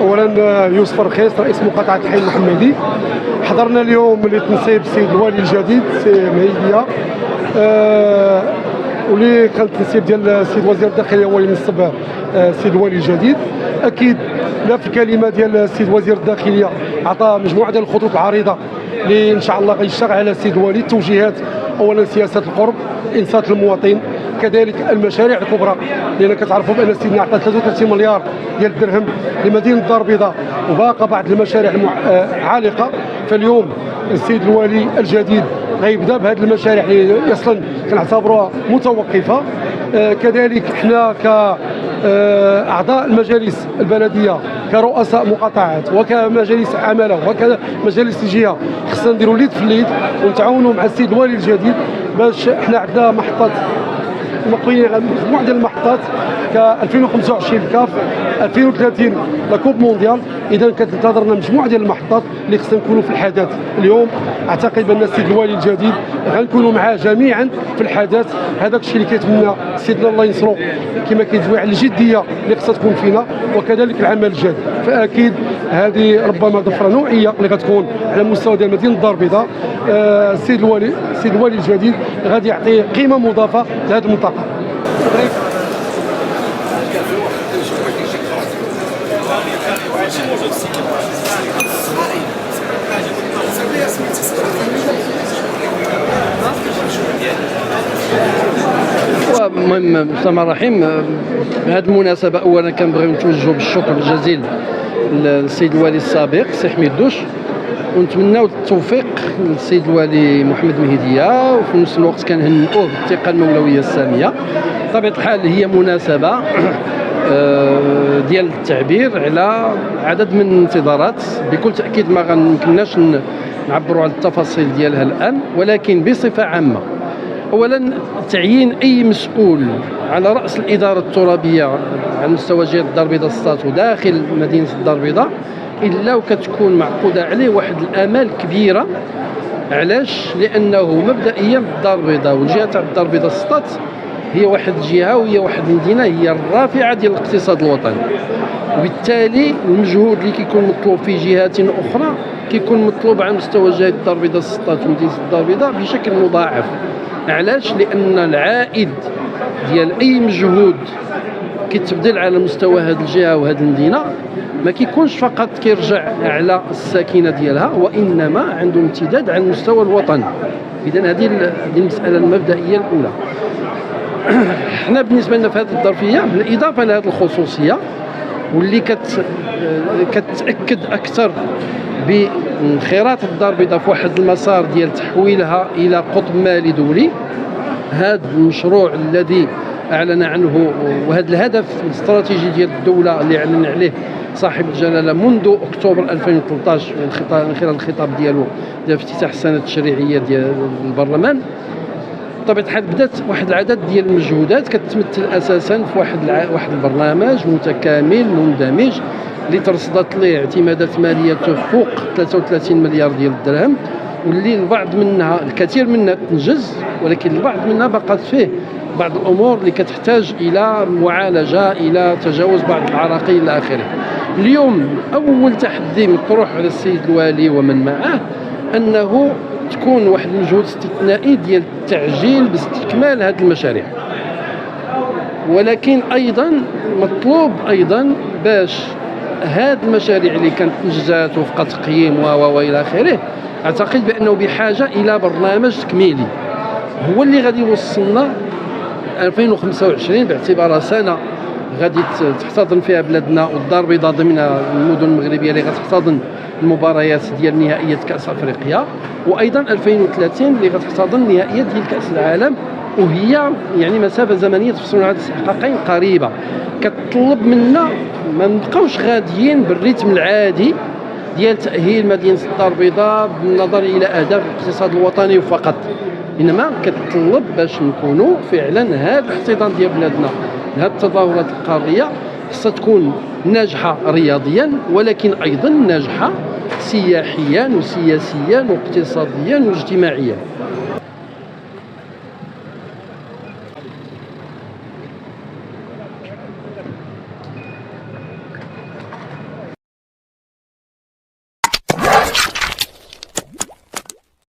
اولا يوسف رخيص رئيس مقاطعه الحي المحمدي. حضرنا اليوم لتنصيب السيد الوالي الجديد سي مهيديه، واللي كان التنصيب ديال السيد وزير الداخليه هو اللي نصب السيد الوالي الجديد. اكيد لا في الكلمه ديال السيد وزير الداخليه عطى مجموعه ديال الخطوط العريضه اللي ان شاء الله غيشتغل على السيد الوالي. التوجيهات اولا سياسه القرب، انصات المواطن، كذلك المشاريع الكبرى، لان كتعرفوا بان سيدنا عطى 33 مليار ديال الدرهم لمدينه الدار البيضاء، وباقى بعض المشاريع عالقه. فاليوم السيد الوالي الجديد غيبدا بهذه المشاريع اللي اصلا كنعتبروها متوقفه. كذلك حنا كاعضاء المجالس البلديه كرؤساء مقاطعات وكمجالس عمله وكمجالس الجهه خصنا نديروا اليد في اليد ونتعاونوا مع السيد الوالي الجديد، باش حنا عندنا محطات مجموعه ديال المحطات ك 2025 كاف 2030 لا كوب مونديال. اذا كتنتظرنا مجموعه ديال المحطات اللي خصنا نكونوا في الحدث. اليوم اعتقد بان السيد الوالي الجديد غنكونوا معاه جميعا في الحدث. هذاك الشيء اللي كيتمنى سيدنا الله ينصرو كما كيدوي على الجديه اللي خصها تكون فينا، وكذلك العمل الجاد. فاكيد هذه ربما ضفره نوعيه اللي غتكون على مستوى ديال مدينه الدار البيضاء. السيد الوالي الجديد غادي يعطي قيمه مضافه لهذه المنطقه. المهم بسم الله الرحيم، بهذه المناسبه اولا كنبغيو نتوجهوا بالشكر الجزيل للسيد الوالي السابق سي حميد دوش، ونتمناو التوفيق للسيد الوالي محمد مهيديه، وفي نفس الوقت كنهنئوه بالثقه المولويه الساميه. بطبيعه الحال هي مناسبه ديال التعبير على عدد من الانتظارات، بكل تاكيد ما غنمكنناش نعبروا على التفاصيل ديالها الان، ولكن بصفه عامه اولا تعيين اي مسؤول على راس الاداره الترابيه على مستوى جهه الدار البيضاء السطات وداخل مدينه الدار البيضاء الا وكتكون معقوده عليه واحد الامال كبيره. علاش؟ لانه مبدئيا الدار البيضاء والجهه تاع الدار البيضاء السطات هي واحد الجهه وهي واحد المدينه هي الرافعه ديال الاقتصاد الوطني، وبالتالي المجهود اللي كيكون مطلوب في جهات اخرى كيكون مطلوب على مستوى جهه الدار البيضاء السطات ومدينه الدار البيضاء بشكل مضاعف. علاش؟ لان العائد ديال اي مجهود كيتبذل على مستوى هذه الجهه وهذه المدينه ما كيكونش فقط كيرجع على الساكنه ديالها، وانما عنده امتداد على المستوى الوطني. اذا هذه المساله المبدئيه الاولى. حنا بالنسبه لنا في هذه الظرفيه بالاضافه لهذه الخصوصيه واللي كتاكد اكثر بانخراط الدار البيضاء في واحد المسار ديال تحويلها الى قطب مالي دولي. هذا المشروع الذي اعلن عنه وهذا الهدف الاستراتيجي ديال الدوله اللي اعلن عليه صاحب الجلاله منذ اكتوبر 2013 من خلال الخطاب ديالو ديال افتتاح السنه التشريعيه ديال البرلمان. بطبيعه الحال بدات واحد العدد ديال المجهودات كتمثل اساسا في واحد البرنامج متكامل مندمج اللي ترصدت ليه اعتمادات ماليه تفوق 33 مليار ديال الدرهم، واللي البعض منها الكثير منها تنجز، ولكن البعض منها بقات فيه بعض الامور اللي كتحتاج الى معالجه، الى تجاوز بعض العراقيل الى اخره. اليوم اول تحدي مطروح على السيد الوالي ومن معه انه تكون واحد المجهود استثنائي ديال التعجيل باستكمال هذه المشاريع، ولكن ايضا مطلوب ايضا باش هذه المشاريع اللي كانت انجزات وفق تقييم والى اخره، اعتقد بانه بحاجه الى برنامج تكميلي هو اللي غادي يوصلنا 2025 باعتبارها سنه غادي تحتضن فيها بلادنا والدار البيضاء ضمن المدن المغربيه اللي غتحتضن المباريات ديال نهائيه كاس افريقيا، وايضا 2030 اللي غتحتضن نهائيه ديال كاس العالم، وهي يعني مسافه زمنيه تفصلنا هذه الاستحقاقين قريبه. كتطلب منا ما نبقاوش غاديين بالريتم العادي ديال تاهيل مدينه الدار البيضاء بالنظر الى اهداف الاقتصاد الوطني فقط، انما كتطلب باش نكونوا فعلا هذا الاحتضان ديال بلادنا لهذه التظاهرات القاريه خصها تكون ناجحة رياضيا ولكن أيضا ناجحة سياحيا وسياسيا واقتصاديا واجتماعيا.